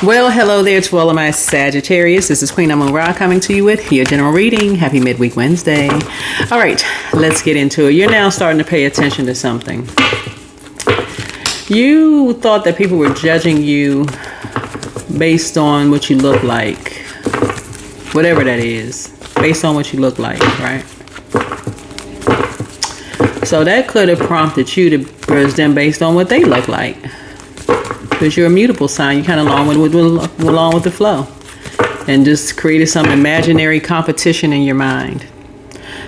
Well, hello there to all of my Sagittarius. This is QUEENAMUNRA coming to you with your general reading. Happy Midweek Wednesday. All right, let's get into it. You're now starting to pay attention to something. You thought that people were judging you based on what you look like. Whatever that is. Based on what you look like, right? So that could have prompted you to judge them based on what they look like. Because you're a mutable sign, you kind of along with the flow, and just created some imaginary competition in your mind.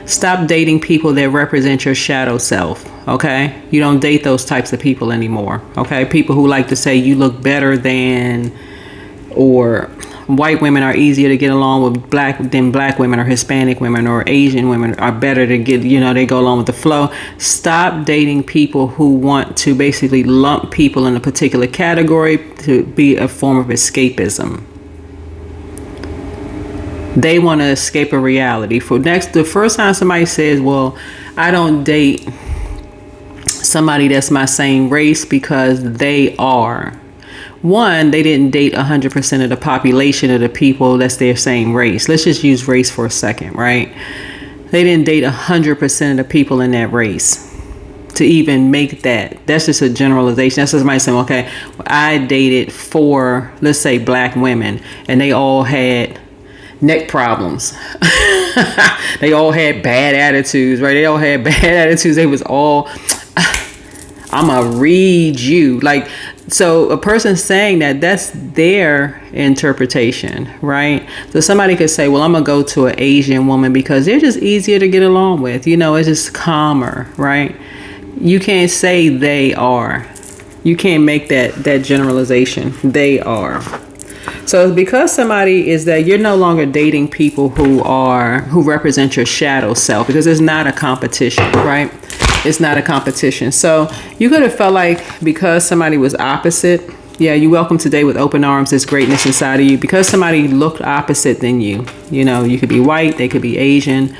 Stop dating people that represent your shadow self. Okay, you don't date those types of people anymore. Okay, people who like to say you look better than, or white women are easier to get along with black women, or Hispanic women or Asian women are better to get, they go along with the flow. Stop dating people who want to basically lump people in a particular category to be a form of escapism. They want to escape a reality. The first time somebody says, well, I don't date somebody that's my same race because they are. One, they didn't date 100% of the population of the people that's their same race. Let's just use race for a second, right? They didn't date 100% of the people in that race to even make that. That's just a generalization. That's just somebody saying, okay, I dated 4, let's say, black women, and they all had neck problems. They all had bad attitudes, right? They all had bad attitudes. They was all, I'm gonna read you. Like, so a person saying that's their interpretation, right? So somebody could say, well, I'm gonna go to an Asian woman because they're just easier to get along with. It's just calmer, right? You can't say they are. You can't make that generalization. They are. So because somebody is that, you're no longer dating people who represent your shadow self, because it's not a competition, right? It's not a competition. So you could have felt like because somebody was opposite, yeah, you welcome today with open arms. There's greatness inside of you. Because somebody looked opposite than you, you could be white, they could be Asian,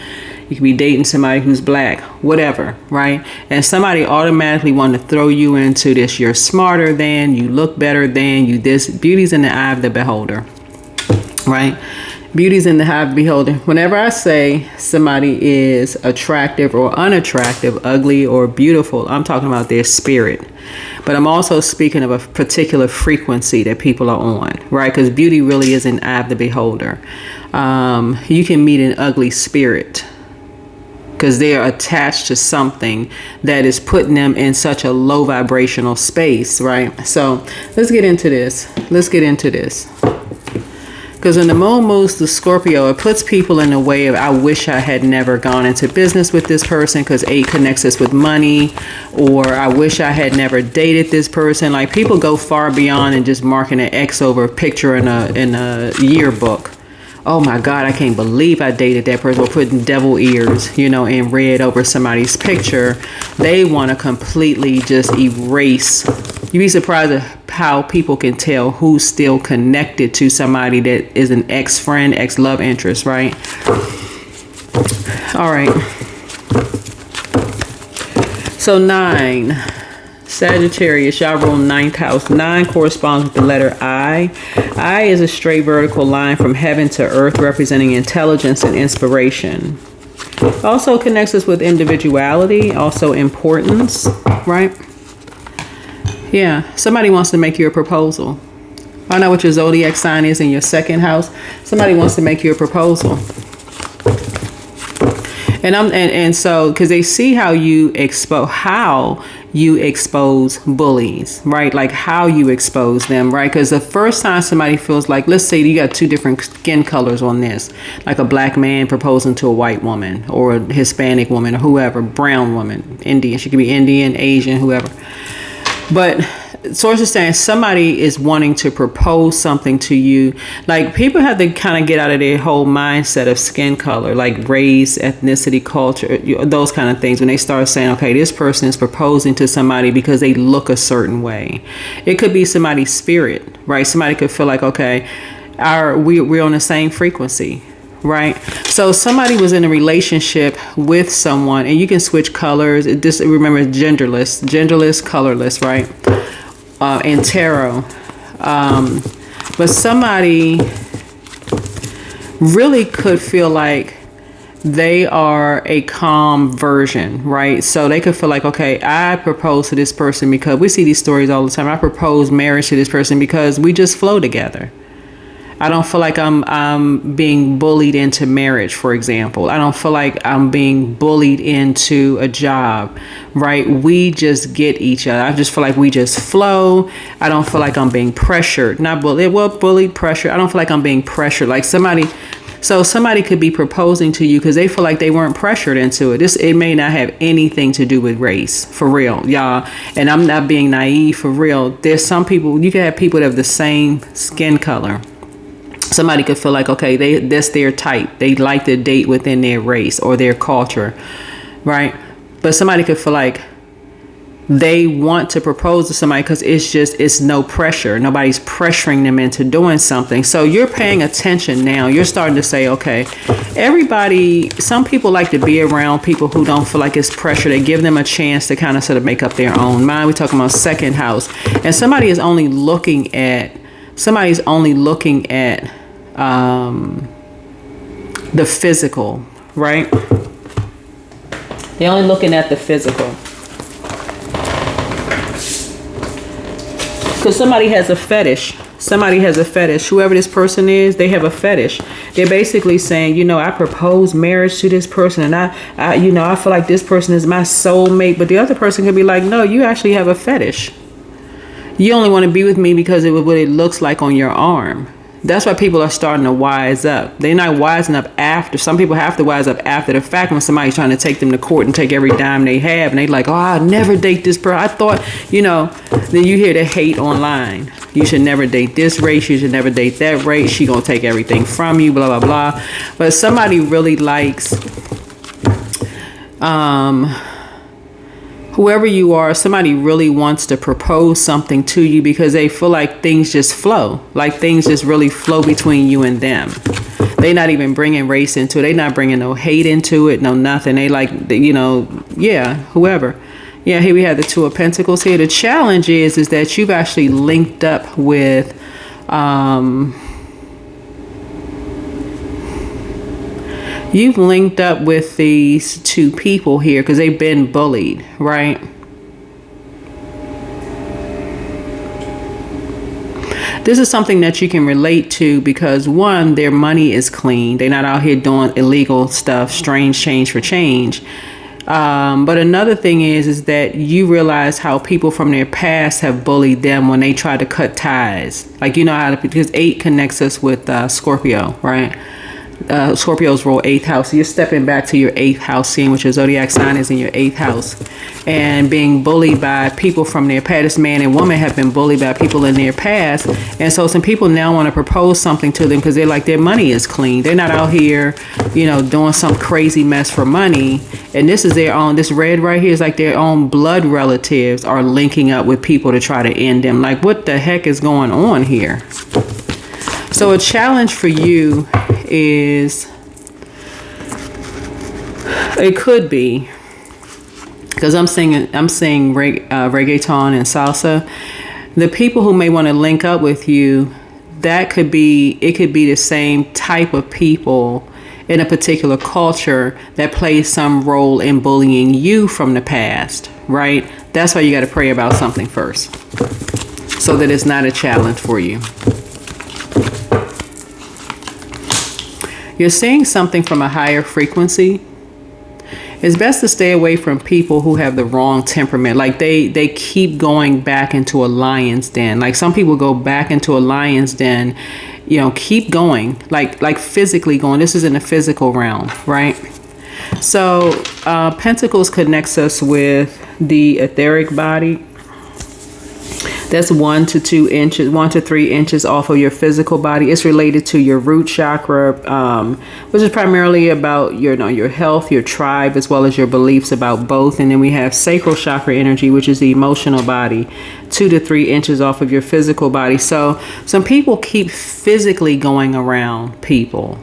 you could be dating somebody who's black, whatever, right? And somebody automatically wanted to throw you into this, you're smarter than, you look better than, this. Beauty's in the eye of the beholder, right? Beauty's in the eye of the beholder. Whenever I say somebody is attractive or unattractive, ugly or beautiful, I'm talking about their spirit. But I'm also speaking of a particular frequency that people are on, right? Because beauty really is in the eye of the beholder. You can meet an ugly spirit because they are attached to something that is putting them in such a low vibrational space, right? So let's get into this. Because when the moon moves to Scorpio, it puts people in a way of, I wish I had never gone into business with this person, because 8 connects us with money, or I wish I had never dated this person. Like, people go far beyond and just marking an X over a picture in a yearbook. Oh my God, I can't believe I dated that person. Or putting devil ears, in red over somebody's picture. They want to completely just erase. You'd be surprised at how people can tell who's still connected to somebody that is an ex-friend, ex-love interest, right? All right. So 9, Sagittarius, y'all roll 9th house. 9 corresponds with the letter I. I is a straight vertical line from heaven to earth, representing intelligence and inspiration. Also connects us with individuality, also importance, right? Yeah, somebody wants to make you a proposal. I don't know what your zodiac sign is in your 2nd house. Somebody wants to make you a proposal. And so, because they see how you expose bullies, right? Like how you expose them, right? Because the first time somebody feels like, let's say you got 2 different skin colors on this, like a black man proposing to a white woman, or a Hispanic woman, or whoever, brown woman, Indian, she could be Indian, Asian, whoever. But sources saying somebody is wanting to propose something to you. Like, people have to kind of get out of their whole mindset of skin color, like race, ethnicity, culture, those kind of things. When they start saying, okay, this person is proposing to somebody because they look a certain way. It could be somebody's spirit, right? Somebody could feel like, okay, we're on the same frequency. Right. So somebody was in a relationship with someone, and you can switch colors. Just remember, genderless, colorless, right? In tarot, But somebody really could feel like they are a calm version, right? So they could feel like, okay, I propose to this person because we see these stories all the time. I propose marriage to this person because we just flow together. I don't feel like I'm being bullied into marriage, for example. I don't feel like I'm being bullied into a job, right? We just get each other. I just feel like we just flow. I don't feel like I'm being pressured. Not bullied, well, bullied, pressure. I don't feel like I'm being pressured. Like somebody could be proposing to you because they feel like they weren't pressured into it. It may not have anything to do with race, for real, y'all. And I'm not being naive, for real. There's some people, you can have people that have the same skin color. Somebody could feel like, okay, that's their type. They like to date within their race or their culture, right? But somebody could feel like they want to propose to somebody because it's no pressure. Nobody's pressuring them into doing something. So you're paying attention now. You're starting to say, okay, some people like to be around people who don't feel like it's pressure. They give them a chance to kind of sort of make up their own mind. We're talking about second house. And somebody's only looking at the physical, right? They're only looking at the physical. Because somebody has a fetish. Whoever this person is, they have a fetish. They're basically saying, I propose marriage to this person, and I feel like this person is my soulmate. But the other person could be like, no, you actually have a fetish. You only want to be with me because of what it looks like on your arm. That's why people are starting to wise up. They're not wising up after. Some people have to wise up after the fact when somebody's trying to take them to court and take every dime they have. And they're like, oh, I'll never date this person. I thought, then you hear the hate online. You should never date this race. You should never date that race. She gonna take everything from you, blah, blah, blah. But somebody really likes, whoever you are, somebody really wants to propose something to you because they feel like things just flow. Like things just really flow between you and them. They're not even bringing race into it. They're not bringing no hate into it, no nothing. They like, whoever. Yeah, here we have the Two of Pentacles here. The challenge is that you've actually linked up with, you've linked up with these two people here because they've been bullied, right? This is something that you can relate to because, one, their money is clean. They're not out here doing illegal stuff, strange change for change. But another thing is that you realize how people from their past have bullied them when they try to cut ties. Like, because 8 connects us with Scorpio, right? Scorpios rule 8th house. So you're stepping back to your 8th house, seeing what your zodiac sign is in your 8th house, and being bullied by people from their past. This man and woman have been bullied by people in their past, and so some people now want to propose something to them because they're like, their money is clean. They're not out here, doing some crazy mess for money. And this is their own. This red right here is like their own blood relatives are linking up with people to try to end them. Like, what the heck is going on here? So a challenge for you is, it could be, because I'm singing reggaeton and salsa. The people who may want to link up with you, it could be the same type of people in a particular culture that plays some role in bullying you from the past, right? That's why you got to pray about something first, so that it's not a challenge for you. You're seeing something from a higher frequency. It's best to stay away from people who have the wrong temperament. Like they keep going back into a lion's den. Like some people go back into a lion's den, keep going, like physically going. This is in the physical realm, right? So Pentacles connects us with the etheric body. That's 1 to 2 inches, 1 to 3 inches off of your physical body. It's related to your root chakra, which is primarily about your health, your tribe, as well as your beliefs about both. And then we have sacral chakra energy, which is the emotional body, 2 to 3 inches off of your physical body. So some people keep physically going around people.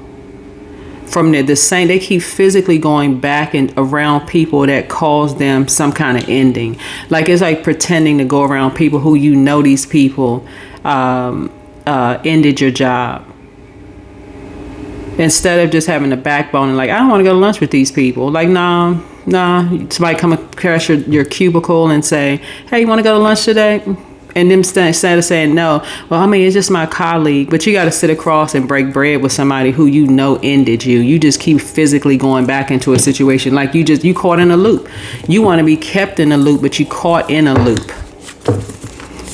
From the same, they keep physically going back and around people that cause them some kind of ending. Like it's like pretending to go around people who these people ended your job. Instead of just having a backbone and like, I don't want to go to lunch with these people. Like, nah, somebody come across your cubicle and say, hey, you want to go to lunch today? And them instead of saying no, well, I mean, it's just my colleague. But you got to sit across and break bread with somebody who you know ended you. You just keep physically going back into a situation like you caught in a loop. You want to be kept in a loop, but you caught in a loop.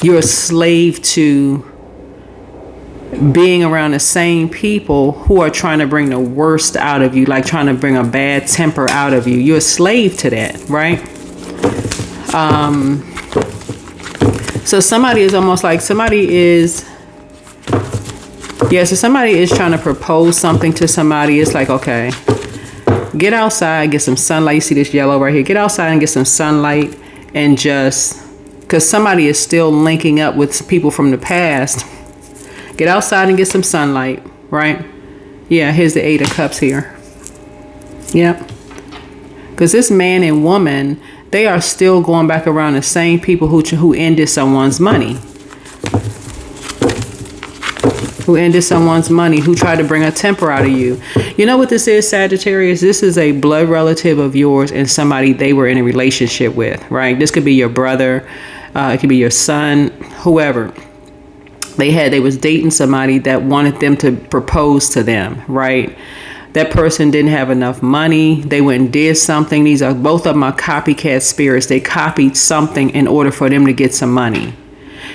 You're a slave to being around the same people who are trying to bring the worst out of you, like trying to bring a bad temper out of you. You're a slave to that, right? So somebody is almost like so somebody is trying to propose something to somebody. It's like, okay, get outside, get some sunlight. You see this yellow right here. Get outside and get some sunlight, and just because somebody is still linking up with people from the past. Get outside and get some sunlight, right? Yeah, here's the 8 of Cups here. Yep. Because this man and woman, they are still going back around the same people who ended someone's money. Who ended someone's money, who tried to bring a temper out of you. You know what this is, Sagittarius? This is a blood relative of yours and somebody they were in a relationship with, right? This could be your brother. It could be your son, whoever. They was dating somebody that wanted them to propose to them, right? That person didn't have enough money. They went and did something. Both of them are copycat spirits. They copied something in order for them to get some money.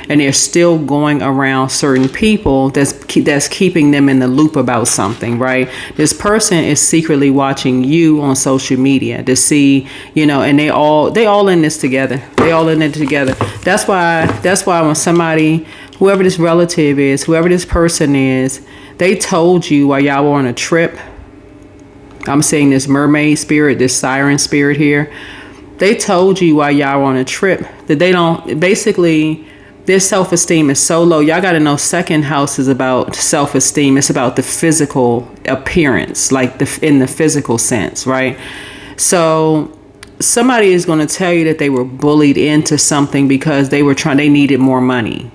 And they're still going around certain people that's keeping them in the loop about something, right? This person is secretly watching you on social media to see, and they all in this together. They all in it together. That's why when somebody, whoever this relative is, whoever this person is, they told you while y'all were on a trip. I'm saying this mermaid spirit, this siren spirit here. They told you while y'all were on a trip that they don't, basically, their self-esteem is so low. Y'all got to know second house is about self-esteem. It's about the physical appearance, like in the physical sense, right? So somebody is going to tell you that they were bullied into something because they needed more money.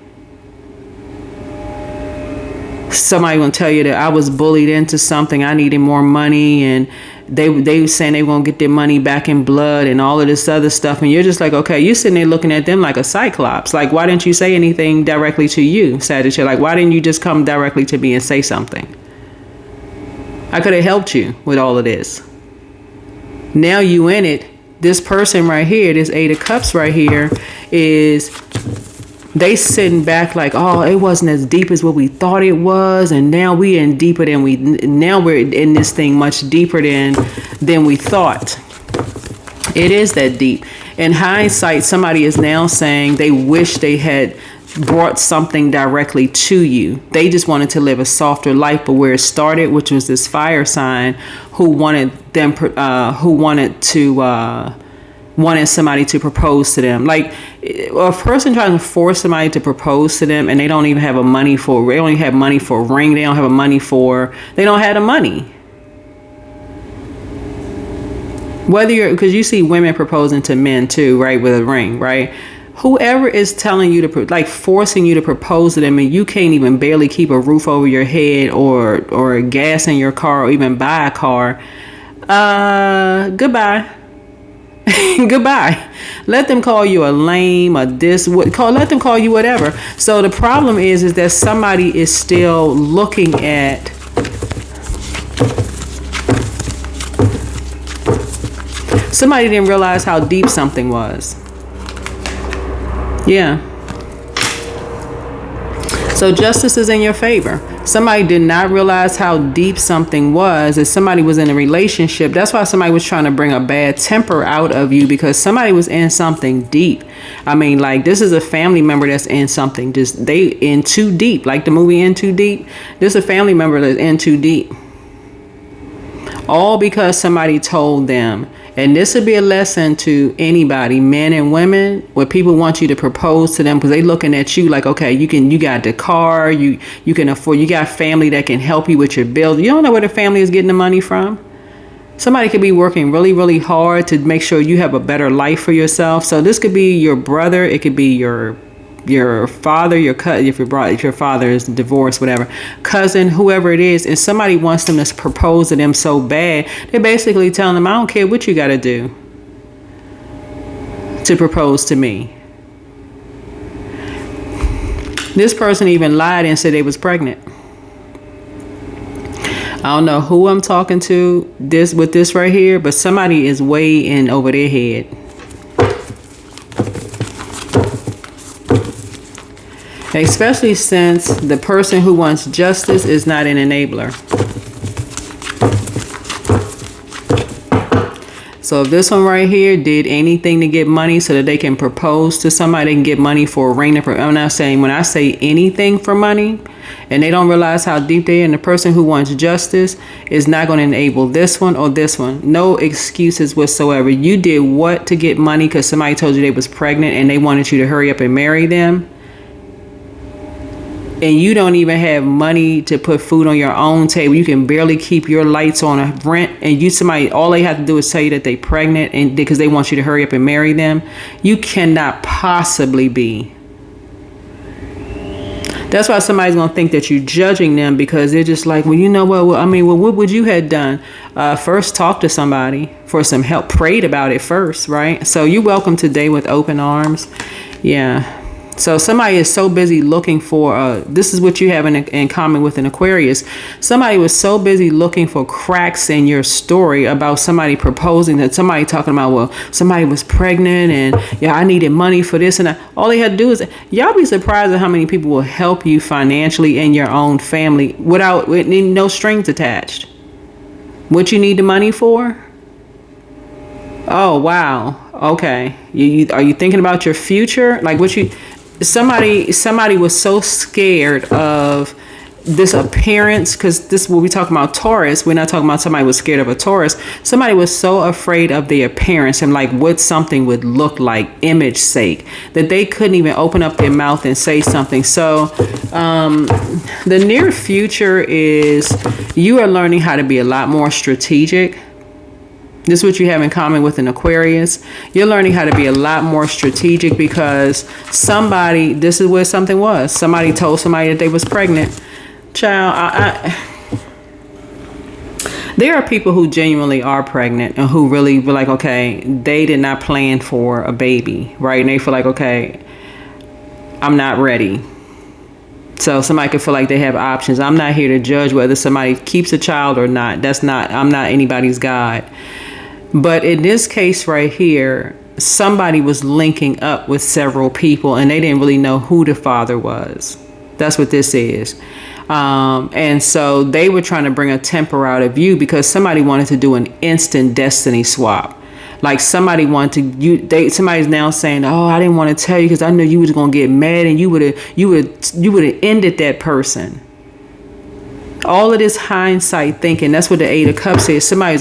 Somebody gonna tell you that I was bullied into something, I needed more money, and they were saying they were gonna get their money back in blood and all of this other stuff, and you're just like, okay, you're sitting there looking at them like a cyclops. Like, why didn't you say anything directly to you, Sagittarius? Like, why didn't you just come directly to me and say something? I could have helped you with all of this. Now you in it. This person right here, this 8 of Cups right here, is they sitting back like, oh, it wasn't as deep as what we thought it was, and now we're in this thing much deeper than we thought. It is that deep. In hindsight, somebody is now saying they wish they had brought something directly to you. They just wanted to live a softer life, but where it started, which was this fire sign who wanted somebody to propose to them. Like a person trying to force somebody to propose to them, and they don't even have they don't have money for a ring. They don't have they don't have the money. Because you see women proposing to men too, right? With a ring, right? Whoever is telling you forcing you to propose to them, and you can't even barely keep a roof over your head or gas in your car or even buy a car. Goodbye. Goodbye. Let them call you a lame, let them call you whatever. So the problem is that somebody is still looking at somebody didn't realize how deep something was. Yeah. So justice is in your favor. Somebody did not realize how deep something was. If somebody was in a relationship, that's why somebody was trying to bring a bad temper out of you, because somebody was in something deep. I mean, like, this is a family member that's in something. They in too deep, like the movie In Too Deep. This is a family member that's in too deep. All because somebody told them. And this would be a lesson to anybody, men and women, where people want you to propose to them because they looking at you like, okay, you got the car, you can afford, you got family that can help you with your bills. You don't know where the family is getting the money from. Somebody could be working really, really hard to make sure you have a better life for yourself. So this could be your brother, it could be your your father, your cousin, if your father is divorced, whatever, cousin, whoever it is, and somebody wants them to propose to them so bad, they're basically telling them, I don't care what you got to do to propose to me. This person even lied and said they was pregnant. I don't know who I'm talking to with this right here, but somebody is way in over their head. Especially since the person who wants justice is not an enabler. So if this one right here did anything to get money so that they can propose to somebody, they can get money for a ring. I'm not saying, when I say anything for money, and they don't realize how deep they are, and the person who wants justice is not going to enable this one or this one. No excuses whatsoever. You did what to get money because somebody told you they was pregnant and they wanted you to hurry up and marry them? And you don't even have money to put food on your own table. You can barely keep your lights on a rent, and somebody, all they have to do is tell you that they're pregnant and because they want you to hurry up and marry them. You cannot possibly be. That's why somebody's going to think that you're judging them, because they're just like, well, you know what? What would you have done? First, talk to somebody for some help. Prayed about it first, right? So you're welcome today with open arms. Yeah. So somebody is so busy looking for, this is what you have in common with an Aquarius. Somebody was so busy looking for cracks in your story about somebody proposing, that somebody talking about, well, somebody was pregnant and yeah, I needed money for this and that. All they had to do is, y'all be surprised at how many people will help you financially in your own family with no strings attached. What you need the money for? Oh, wow. Okay. Are you thinking about your future? Like somebody was so scared of this appearance, because this, when we talk about Taurus, we're not talking about somebody was scared of a Taurus. Somebody was so afraid of the appearance and like what something would look like, image sake, that they couldn't even open up their mouth and say something. So the near future is you are learning how to be a lot more strategic. This is what you have in common with an Aquarius. You're learning how to be a lot more strategic, because this is where something was. Somebody told somebody that they was pregnant. Child, there are people who genuinely are pregnant and who really were like, okay, they did not plan for a baby, right? And they feel like, okay, I'm not ready. So somebody could feel like they have options. I'm not here to judge whether somebody keeps a child or not. I'm not anybody's God. But in this case right here, somebody was linking up with several people and they didn't really know who the father was. That's what this is. And so they were trying to bring a temper out of you because somebody wanted to do an instant destiny swap. Like somebody wanted to, somebody's now saying, oh, I didn't want to tell you because I knew you was going to get mad and you would have ended that person. All of this hindsight thinking, that's what the Eight of Cups is. Somebody's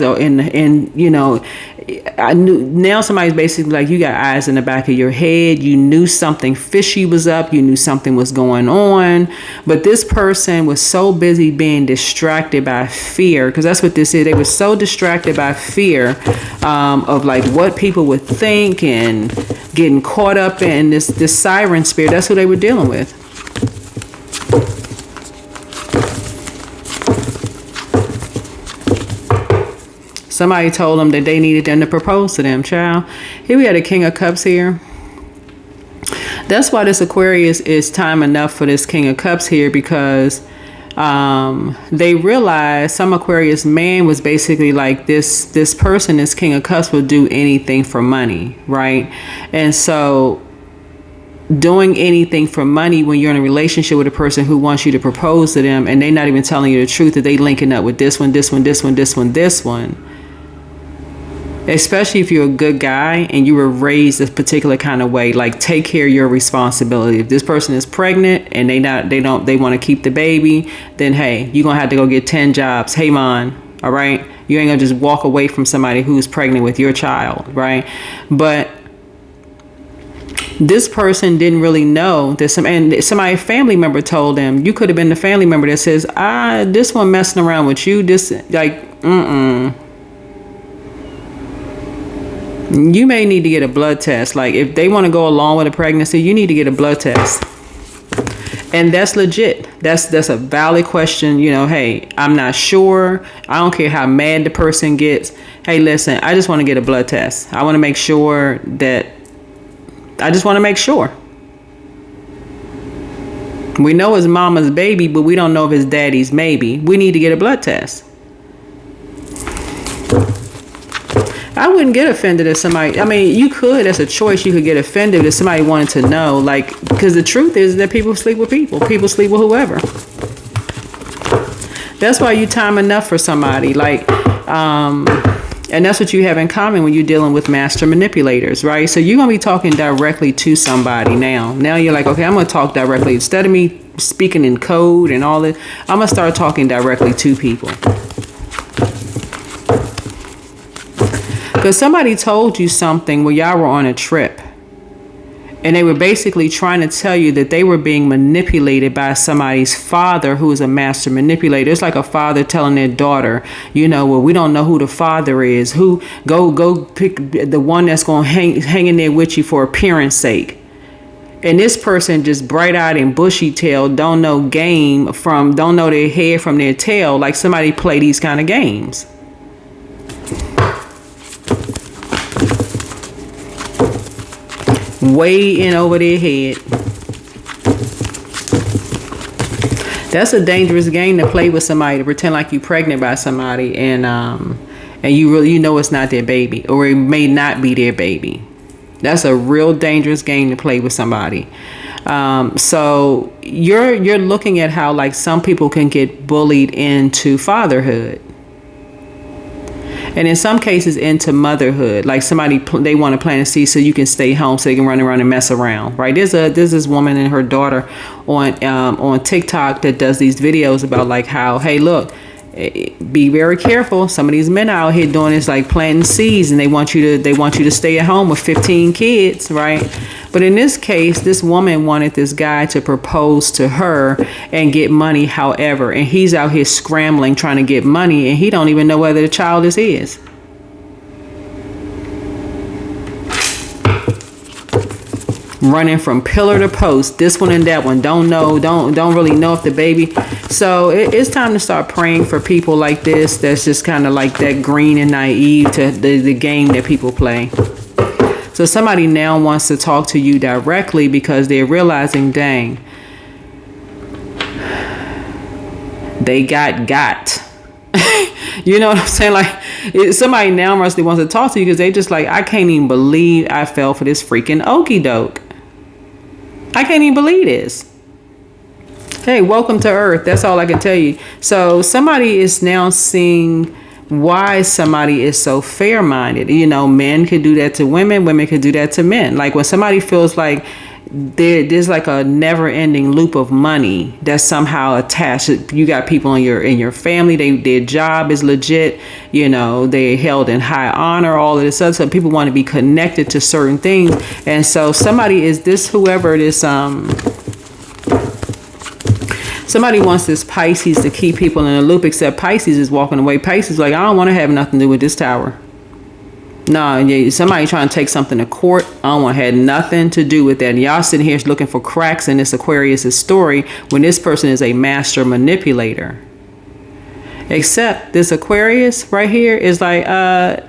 now somebody's basically like, you got eyes in the back of your head. You knew something fishy was up. You knew something was going on. But this person was so busy being distracted by fear, because that's what this is. They were so distracted by fear of like what people would think and getting caught up in this siren spirit. That's what they were dealing with. Somebody told them that they needed them to propose to them, child. Here we had a King of Cups here. That's why this Aquarius is time enough for this King of Cups here, because they realized some Aquarius man was basically like this person, this King of Cups, will do anything for money, right? And so doing anything for money when you're in a relationship with a person who wants you to propose to them and they're not even telling you the truth, that they linking up with this one, especially if you're a good guy and you were raised a particular kind of way, like take care of your responsibility. If this person is pregnant and they want to keep the baby, then hey, you're gonna have to go get 10 jobs. Hey man, all right, you ain't gonna just walk away from somebody who's pregnant with your child, right? But this person didn't really know that somebody, a family member told them. You could have been the family member that says, this one messing around with you, this like You may need to get a blood test. Like if they want to go along with a pregnancy, you need to get a blood test. And that's legit. That's a valid question. You know, hey, I'm not sure. I don't care how mad the person gets. Hey, listen, I just want to get a blood test. I want to make sure that, I just want to make sure. We know it's mama's baby, but we don't know if it's daddy's maybe. We need to get a blood test. I wouldn't get offended if somebody, I mean, you could, as a choice, you could get offended if somebody wanted to know, like, because the truth is that people sleep with people. People sleep with whoever. That's why you time enough for somebody, like, and that's what you have in common when you're dealing with master manipulators, right? So you're going to be talking directly to somebody now. Now you're like, okay, I'm going to talk directly. Instead of me speaking in code and all that, I'm going to start talking directly to people. Because somebody told you something when y'all were on a trip. And they were basically trying to tell you that they were being manipulated by somebody's father who is a master manipulator. It's like a father telling their daughter, you know, well, we don't know who the father is. Who go pick the one that's going to hang in there with you for appearance sake. And this person just bright-eyed and bushy-tailed, don't know don't know their hair from their tail, like somebody play these kind of games. Way in over their head. That's a dangerous game to play with somebody, to pretend like you're pregnant by somebody and you know it's not their baby, or it may not be their baby. That's a real dangerous game to play with somebody. So you're looking at how like some people can get bullied into fatherhood. And in some cases into motherhood, like somebody, they want to plant a seed so you can stay home so they can run around and mess around, right? There's this woman and her daughter on TikTok that does these videos about like how, hey, look, be very careful. Some of these men out here doing this, like planting seeds, and they want you to stay at home with 15 kids, right? But in this case, this woman wanted this guy to propose to her and get money, however, and he's out here scrambling trying to get money, and he don't even know whether the child is his. Running from pillar to post, this one and that one, don't really know if the baby. So it's time to start praying for people like this. That's just kind of like that green and naive to the game that people play. So somebody now wants to talk to you directly because they're realizing, dang, they got. You know what I'm saying? Like somebody now wants to talk to you because they just like, I can't even believe I fell for this freaking okie doke. I can't even believe this. Hey, welcome to Earth. That's all I can tell you. So somebody is now seeing why somebody is so fair-minded. You know, men could do that to women. Women could do that to men. Like when somebody feels like there's like a never-ending loop of money that's somehow attached. You got people in your family. Their job is legit. You know, they're held in high honor. All of this other stuff. People want to be connected to certain things, and so somebody is this whoever this Somebody wants this Pisces to keep people in a loop, except Pisces is walking away. Pisces is like, I don't want to have nothing to do with this tower. No, somebody trying to take something to court. I don't want to have nothing to do with that. And y'all sitting here looking for cracks in this Aquarius' story when this person is a master manipulator. Except this Aquarius right here is like,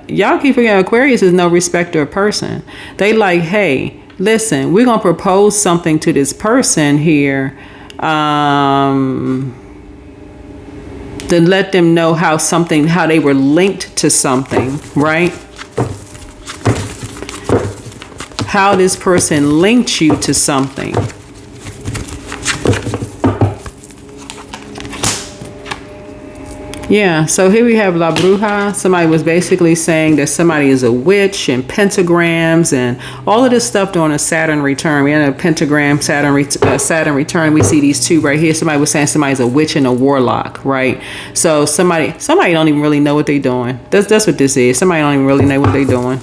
y'all keep forgetting Aquarius is no respecter of person. They like, hey, listen, we're going to propose something to this person here. Then let them know how they were linked to something, right? How this person linked you to something. Yeah, so here we have La Bruja. Somebody was basically saying that somebody is a witch, and pentagrams and all of this stuff during a Saturn return. We had a pentagram, Saturn return. We see these two right here. Somebody was saying somebody's a witch and a warlock, right? So somebody don't even really know what they're doing. That's what this is. Somebody don't even really know what they're doing.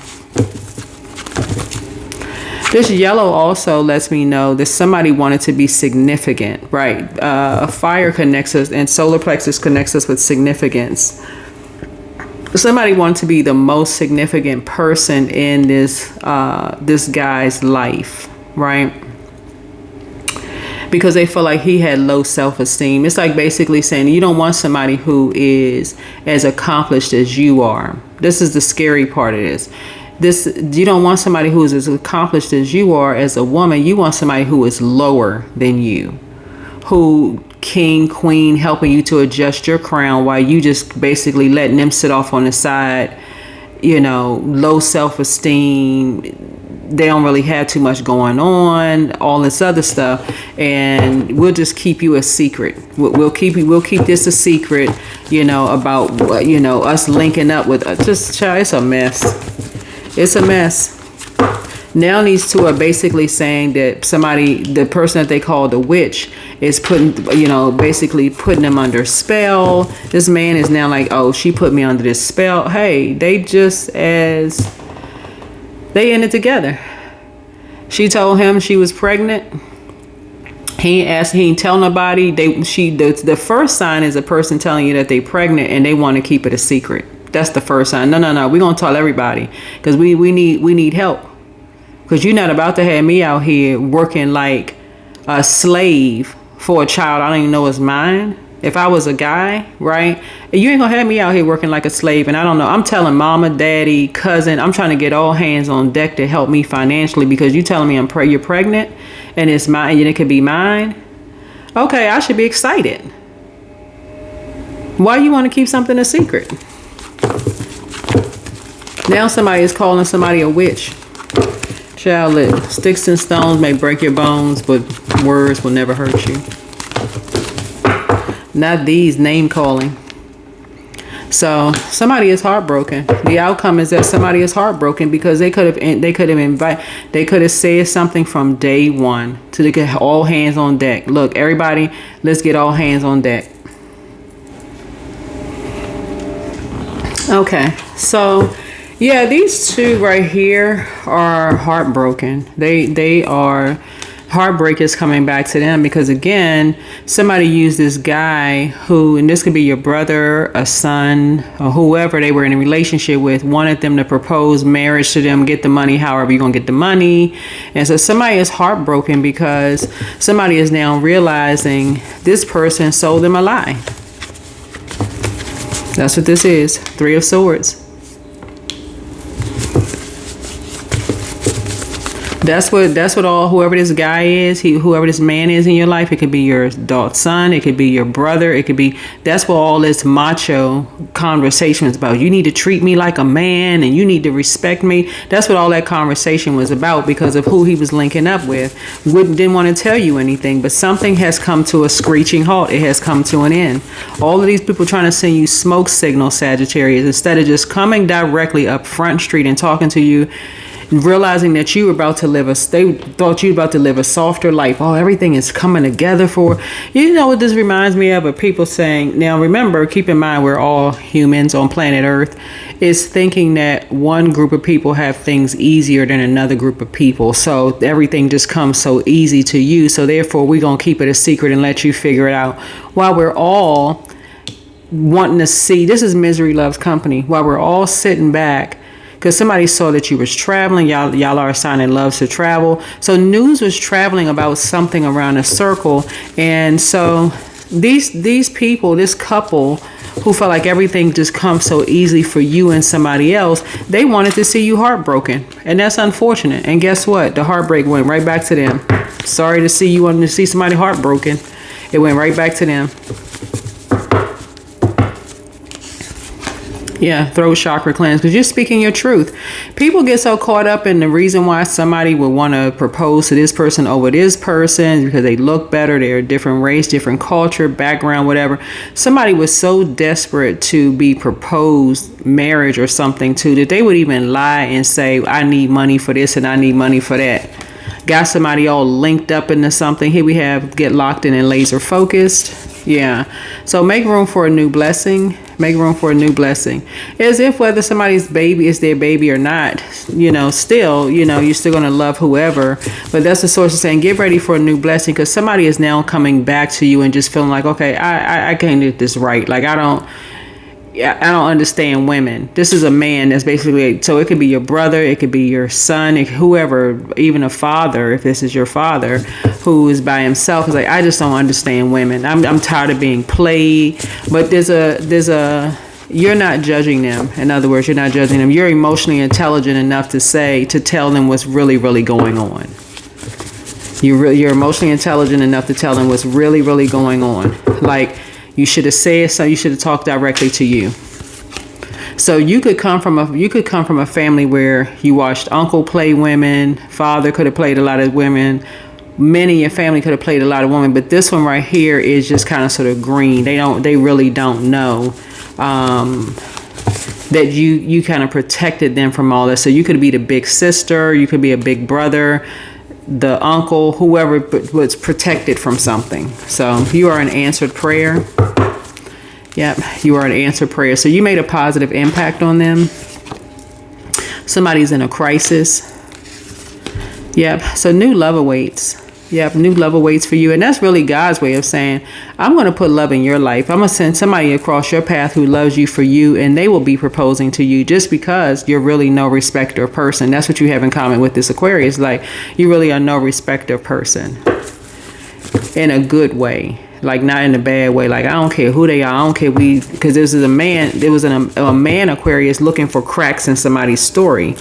This yellow also lets me know that somebody wanted to be significant, right? A fire connects us, and solar plexus connects us with significance. somebody wants to be the most significant person in this this guy's life, right? Because they feel like he had low self-esteem. It's like basically saying you don't want somebody who is as accomplished as you are. This is the scary part of this. You don't want somebody who is as accomplished as you are as a woman. You want somebody who is lower than you, who king, queen, helping you to adjust your crown while you just basically letting them sit off on the side, you know, low self-esteem. They don't really have too much going on, all this other stuff, and we'll just keep you a secret. We'll keep this a secret, you know, about, you know, us linking up with just, child, it's a mess. It's a mess. Now these two are basically saying that the person that they call the witch is putting, you know, basically putting them under spell. This man is now like, oh, she put me under this spell. Hey, they in it together. She told him she was pregnant. He ain't tell nobody. The first sign is a person telling you that they pregnant and they want to keep it a secret. That's the first sign. No. We're gonna tell everybody because we need help. Because you're not about to have me out here working like a slave for a child I don't even know is mine. If I was a guy, right? You ain't gonna have me out here working like a slave. And I don't know. I'm telling mama, daddy, cousin, I'm trying to get all hands on deck to help me financially because you telling me you're pregnant and it's mine and it could be mine. Okay, I should be excited. Why you want to keep something a secret? Now somebody is calling somebody a witch. Child, sticks and stones may break your bones, but words will never hurt you. Not these name calling. So somebody is heartbroken. The outcome is that somebody is heartbroken because they could have said something from day one to get all hands on deck. Look, everybody, let's get all hands on deck. Okay, so yeah, these two right here are heartbroken. They are. Heartbreak is coming back to them because again, somebody used this guy who, and this could be your brother, a son, or whoever they were in a relationship with, wanted them to propose marriage to them, get the money, however you're gonna get the money. And so somebody is heartbroken because somebody is now realizing this person sold them a lie. That's what this is. Three of Swords. That's what whoever this guy is, whoever this man is in your life, it could be your son, it could be your brother, that's what all this macho conversation is about. You need to treat me like a man and you need to respect me. That's what all that conversation was about because of who he was linking up with. Didn't want to tell you anything, but something has come to a screeching halt. It has come to an end. All of these people trying to send you smoke signals, Sagittarius, instead of just coming directly up Front Street and talking to you, realizing that you were about to they thought you were about to live a softer life. Oh, everything is coming together for you. Know what this reminds me of people saying, now remember, keep in mind we're all humans on planet Earth, is thinking that one group of people have things easier than another group of people, so everything just comes so easy to you, so therefore we're gonna keep it a secret and let you figure it out, while we're all wanting to see, this is misery loves company, while we're all sitting back because somebody saw that you was traveling. Y'all are assigning loves to travel. So news was traveling about something around a circle. And so these people, this couple who felt like everything just comes so easily for you and somebody else, they wanted to see you heartbroken. And that's unfortunate. And guess what? The heartbreak went right back to them. Sorry to see you wanting to see somebody heartbroken. It went right back to them. Yeah, throat chakra cleanse, because you're speaking your truth. People get so caught up in the reason why somebody would want to propose to this person over this person because they look better, they're a different race, different culture, background, whatever. Somebody was so desperate to be proposed marriage or something to that they would even lie and say, I need money for this and I need money for that. Got somebody all linked up into something. Here we have get locked in and laser focused. Yeah. So make room for a new blessing. Make room for a new blessing. As if whether somebody's baby is their baby or not, still, you're still going to love whoever. But that's the source of saying, get ready for a new blessing because somebody is now coming back to you and just feeling like, okay, I can't get this right. Like, I don't, I don't understand women. This is a man that's basically, so it could be your brother, it could be your son, whoever, even a father, if this is your father, who is by himself. Is like, I just don't understand women. I'm tired of being played. But there's a, you're not judging them. In other words, you're not judging them. You're emotionally intelligent enough to tell them what's really, really going on. You're emotionally intelligent enough to tell them what's really, really going on. Like, you should have said so. You should have talked directly to you. So you could come from a family where you watched uncle play women, father could have played a lot of women, many in your family could have played a lot of women, but this one right here is just kind of sort of green. They really don't know that you kind of protected them from all this. So you could be the big sister, you could be a big brother, the uncle, whoever was protected from something. So you are an answered prayer. Yep, you are an answered prayer. So you made a positive impact on them. Somebody's in a crisis. Yep, so new love awaits. Yep, new love awaits for you. And that's really God's way of saying, I'm going to put love in your life. I'm going to send somebody across your path who loves you for you, and they will be proposing to you just because you're really no respecter of person. That's what you have in common with this Aquarius. Like, you really are no respecter of person in a good way. Like, not in a bad way. Like, I don't care who they are. I don't care because this is a man. There was a man Aquarius looking for cracks in somebody's story,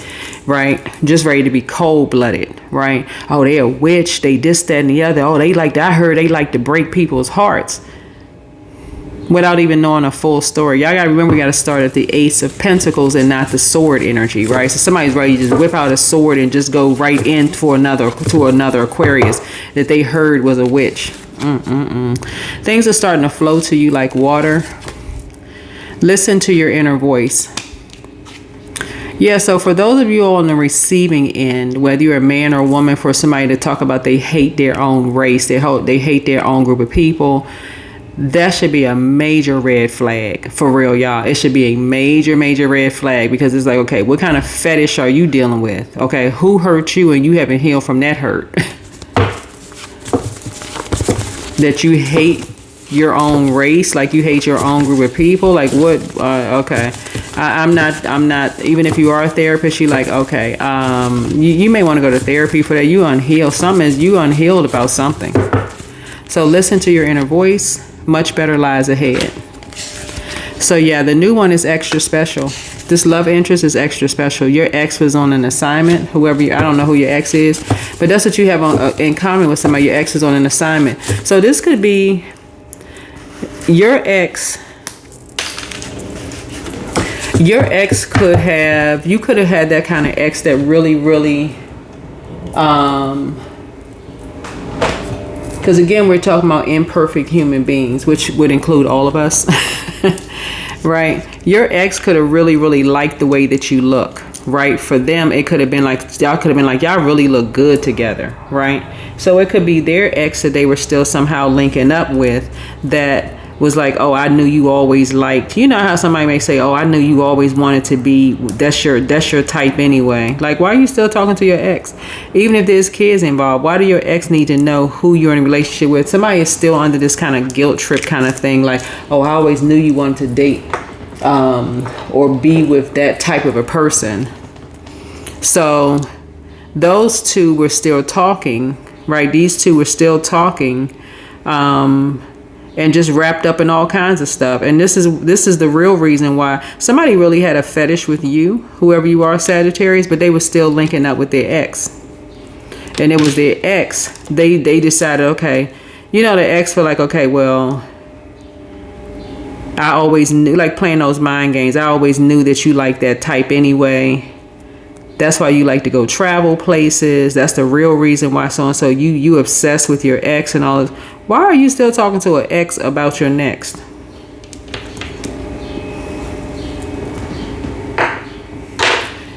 right? Just ready to be cold-blooded, right? Oh, they a witch. They this, that, and the other. Oh, I heard they like to break people's hearts without even knowing a full story. Y'all gotta remember, we gotta start at the Ace of Pentacles and not the sword energy, right? So somebody's ready to just whip out a sword and just go right in to another Aquarius that they heard was a witch. Things are starting to flow to you like water. Listen to your inner voice. Yeah, so for those of you on the receiving end, whether you're a man or a woman, for somebody to talk about they hate their own race, they hate their own group of people, that should be a major red flag. For real, y'all. It should be a major, major red flag, because it's like, okay, what kind of fetish are you dealing with? Okay, who hurt you and you haven't healed from that hurt? That you hate your own race, like you hate your own group of people, like what? Okay, I'm not. Even if you are a therapist, you like, okay, you may want to go to therapy for that. You unhealed. You unhealed about something. So listen to your inner voice. Much better lies ahead. So yeah, the new one is extra special. This love interest is extra special. Your ex was on an assignment. I don't know who your ex is, but that's what you have in common with somebody. Your ex is on an assignment. So this could be your ex. Your ex could have had that kind of ex that really, really, because again, we're talking about imperfect human beings, which would include all of us. Right? Your ex could have really, really liked the way that you look, right? For them, it could have been like, y'all really look good together, right? So it could be their ex that they were still somehow linking up with that was like, oh, I knew you always liked, you know how somebody may say, oh, I knew you always wanted to be, that's your type anyway. Like, why are you still talking to your ex? Even if there's kids involved, why do your ex need to know who you're in a relationship with? Somebody is still under this kind of guilt trip kind of thing. Like, oh, I always knew you wanted to date or be with that type of a person. So those two were still talking, right? These two were still talking, and just wrapped up in all kinds of stuff. And this is the real reason why somebody really had a fetish with you, whoever you are, Sagittarius, but they were still linking up with their ex. And it was their ex. They decided, okay, you know, the ex were like, okay, well, I always knew, like playing those mind games, I always knew that you like that type anyway. That's why you like to go travel places. That's the real reason why so-and-so, you obsessed with your ex and all this. Why are you still talking to an ex about your next?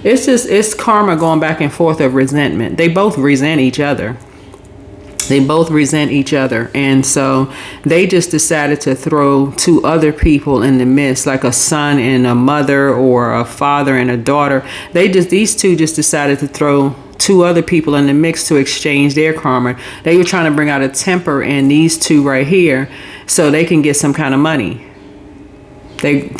It's karma going back and forth of resentment. They both resent each other. And so they just decided to throw two other people in the midst, like a son and a mother, or a father and a daughter. These two just decided to throw two other people in the mix to exchange their karma. They were trying to bring out a temper in these two right here so they can get some kind of money.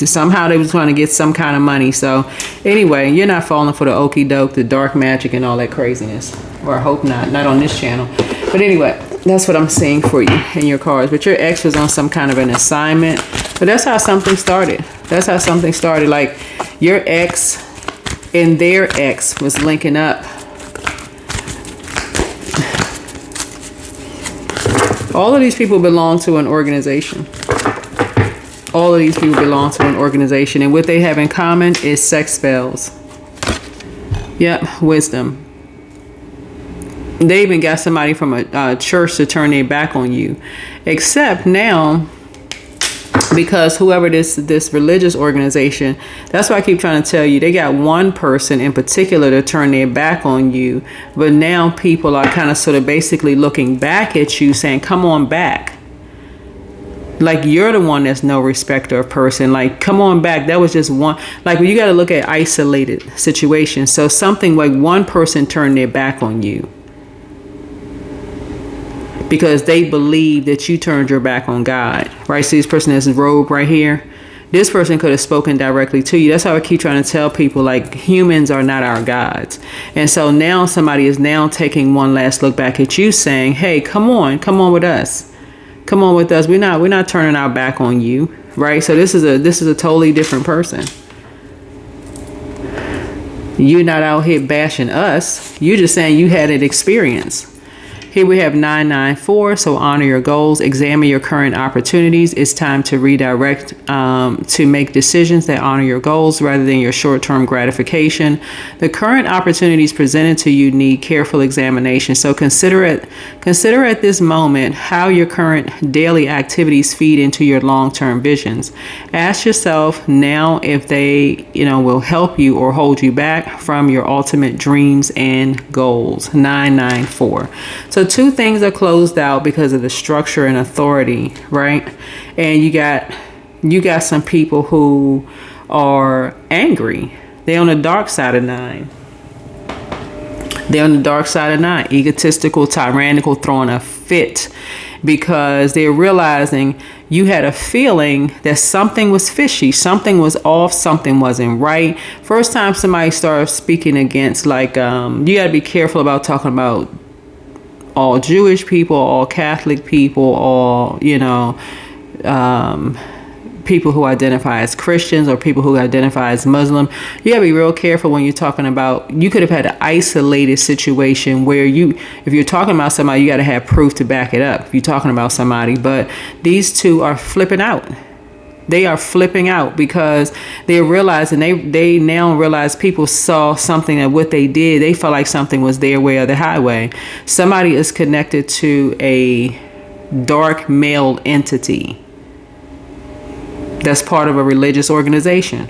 Somehow they was trying to get some kind of money. So anyway, you're not falling for the okie doke, the dark magic and all that craziness. Or I hope not on this channel. But anyway, that's what I'm seeing for you in your cards. But your ex was on some kind of an assignment. But that's how something started. That's how something started. Like your ex and their ex was linking up. All of these people belong to an organization. All of these people belong to an organization. And what they have in common is sex spells. Yep, wisdom. They even got somebody from a church to turn their back on you. Except now, because whoever this religious organization, that's why I keep trying to tell you, they got one person in particular to turn their back on you. But now people are kind of sort of basically looking back at you saying, come on back. Like you're the one that's no respecter of person. Like, come on back. That was just one. Like, you got to look at isolated situations. So something like one person turned their back on you because they believe that you turned your back on God, right? See this person that's robed right here? This person could have spoken directly to you. That's how I keep trying to tell people, like, humans are not our gods. And so now somebody is now taking one last look back at you saying, hey, come on with us. Come on with us. We're not turning our back on you, right? So this is a totally different person. You're not out here bashing us. You're just saying you had an experience. Here we have 994. So honor your goals, examine your current opportunities. It's time to redirect to make decisions that honor your goals rather than your short-term gratification. The current opportunities presented to you need careful examination. So consider at this moment how your current daily activities feed into your long-term visions. Ask yourself now if they, will help you or hold you back from your ultimate dreams and goals. 994. So two things are closed out because of the structure and authority, right? And you got some people who are angry. They're on the dark side of 9. They're on the dark side of 9. Egotistical, tyrannical, throwing a fit because they're realizing you had a feeling that something was fishy, something was off, something wasn't right. First time somebody starts speaking against, like, you got to be careful about talking about all Jewish people, all Catholic people, all, people who identify as Christians or people who identify as Muslim. You gotta be real careful when you're talking about, you could have had an isolated situation where if you're talking about somebody, you gotta have proof to back it up if you're talking about somebody. But these two are flipping out. They are flipping out because they're realizing, they now realize people saw something that what they did, they felt like something was their way or the highway. Somebody is connected to a dark male entity that's part of a religious organization.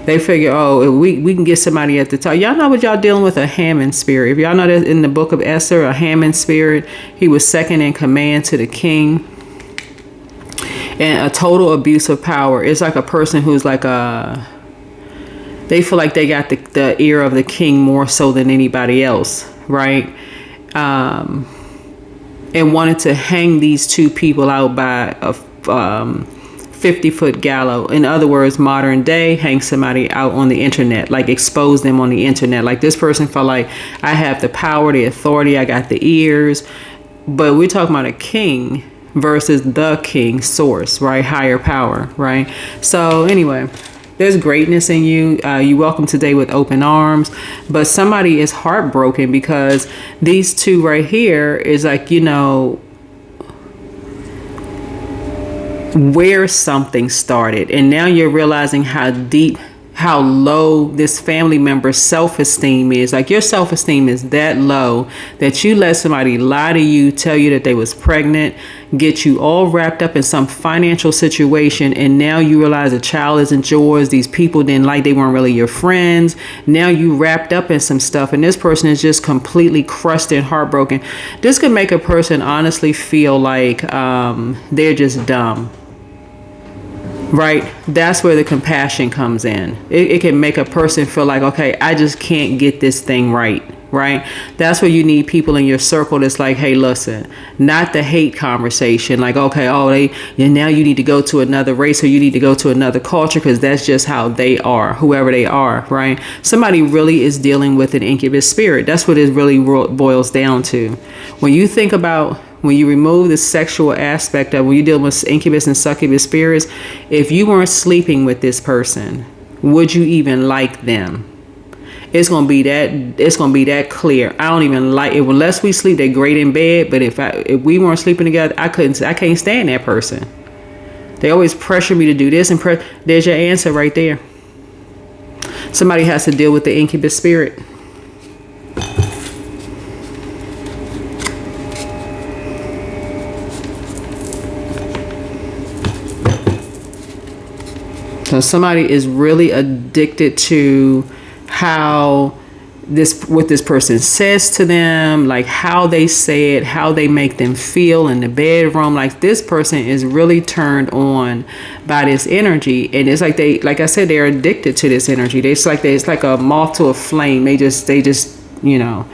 They figure, oh, we can get somebody at the top. Y'all know what y'all dealing with, a Hammond spirit. If y'all know that in the book of Esther, a Hammond spirit, he was second in command to the king. And a total abuse of power. It's like a person who's like they feel like they got the ear of the king more so than anybody else, right? And wanted to hang these two people out by a 50-foot gallows. In other words, modern day, hang somebody out on the internet, like expose them on the internet. Like this person felt like, I have the power, the authority, I got the ears. But we're talking about a king versus the king source, right? Higher power, right? So anyway, there's greatness in you. You welcome today with open arms, but somebody is heartbroken because these two right here is like, where something started. And now you're realizing how low this family member's self-esteem is. Like your self-esteem is that low that you let somebody lie to you, tell you that they was pregnant, get you all wrapped up in some financial situation, and now you realize the child isn't yours. These people they weren't really your friends. Now you wrapped up in some stuff, and this person is just completely crushed and heartbroken. This could make a person honestly feel like they're just dumb. Right? That's where the compassion comes in. It can make a person feel like, okay, I just can't get this thing right. right? That's where you need people in your circle that's like, hey, listen, not the hate conversation. Like, okay, oh, and now you need to go to another race or you need to go to another culture because that's just how they are, whoever they are, right? Somebody really is dealing with an incubus spirit. That's what it really boils down to. When you think about, when you remove the sexual aspect of, when you deal with incubus and succubus spirits, if you weren't sleeping with this person, would you even like them? It's gonna be that clear. I don't even like it unless we sleep. They're great in bed, but if we weren't sleeping together, I can't stand that person. They always pressure me to do this, and there's your answer right there. Somebody has to deal with the incubus spirit. So somebody is really addicted to what this person says to them, like how they say it, how they make them feel in the bedroom. Like this person is really turned on by this energy, and it's like like I said, they're addicted to this energy. It's like a moth to a flame. They just you know.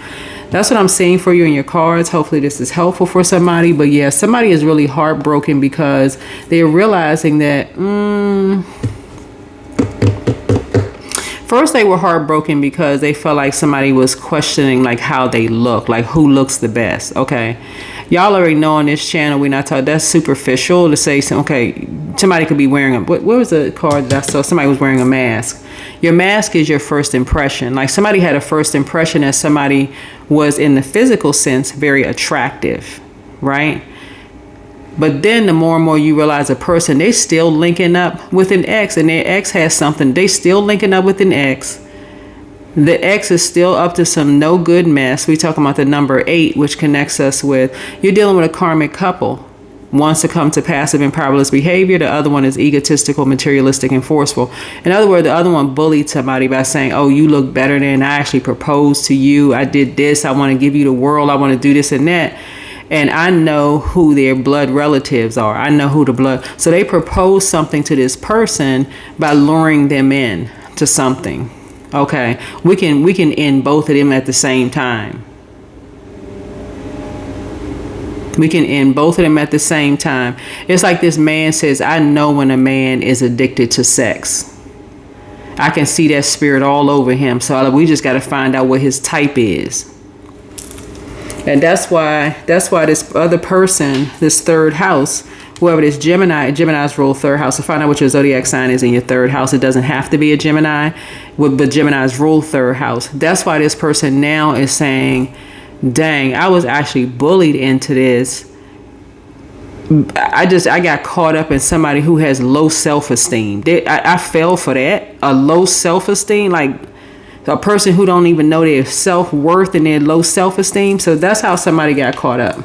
That's what I'm seeing for you in your cards. Hopefully this is helpful for somebody. But yeah, somebody is really heartbroken because they're realizing that first, they were heartbroken because they felt like somebody was questioning like how they look, like who looks the best. Okay, y'all already know on this channel we're not talking. That's superficial to say. Okay, somebody could be wearing a. What was the card that I saw? Somebody was wearing a mask. Your mask is your first impression. Like somebody had a first impression that somebody was in the physical sense very attractive, right? But then the more and more you realize a person, they still linking up with an ex, and their ex has something. They still linking up with an ex. The ex is still up to some no good mess. We talking about the number 8, which connects us with, you're dealing with a karmic couple. One succumbed to passive and powerless behavior. The other one is egotistical, materialistic, and forceful. In other words, the other one bullied somebody by saying, oh, you look better than, I actually proposed to you. I did this. I want to give you the world. I want to do this and that. And I know who their blood relatives are. I know who the blood. So they propose something to this person by luring them in to something. Okay, we can end both of them at the same time. We can end both of them at the same time. It's like this man says, I know when a man is addicted to sex. I can see that spirit all over him. So we just got to find out what his type is. And that's why this other person, this third house, whoever it is, Gemini's rule third house. So find out what your zodiac sign is in your third house. It doesn't have to be a Gemini, but Gemini's rule third house. That's why this person now is saying, dang, I was actually bullied into this. I got caught up in somebody who has low self-esteem. I fell for that. A low self-esteem, like a person who don't even know their self-worth and their low self-esteem. So that's how somebody got caught up.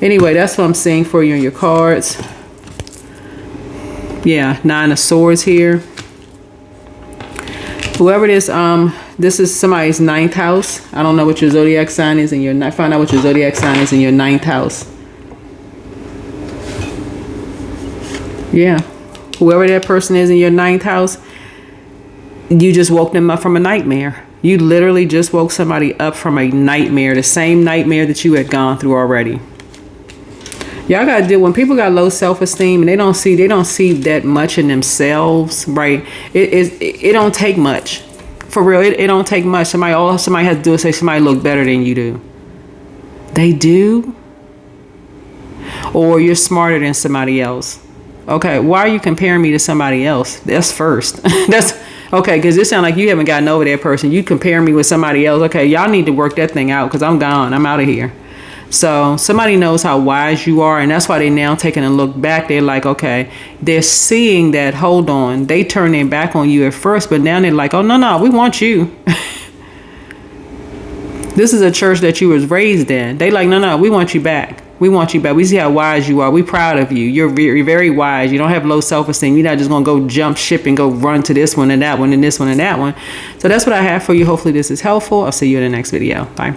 Anyway, that's what I'm seeing for you in your cards. Yeah, 9 of Swords here. Whoever it is, this is somebody's 9th house. I don't know what your zodiac sign is in your, find out what your zodiac sign is in your 9th house. Yeah, whoever that person is in your 9th house, you just woke them up from a nightmare. You literally just woke somebody up from a nightmare, the same nightmare that you had gone through already. Y'all gotta deal, when people got low self-esteem and they don't see that much in themselves, right? It don't take much. For real, it don't take much. Somebody has to do is say somebody look better than you do. They do? Or you're smarter than somebody else. Okay, why are you comparing me to somebody else? That's first. That's okay, because it sounds like you haven't gotten over that person. You compare me with somebody else. Okay, y'all need to work that thing out because I'm gone. I'm out of here. So somebody knows how wise you are, and that's why they now taking a look back. They're like, okay, they're seeing that, hold on. They turn their back on you at first, but now they're like, oh, no, we want you. This is a church that you was raised in. They like, no, we want you back. We want you back. We see how wise you are. We proud of you. You're very wise. You don't have low self-esteem. You're not just going to go jump ship and go run to this one and that one and this one and that one. So that's what I have for you. Hopefully this is helpful. I'll see you in the next video. Bye.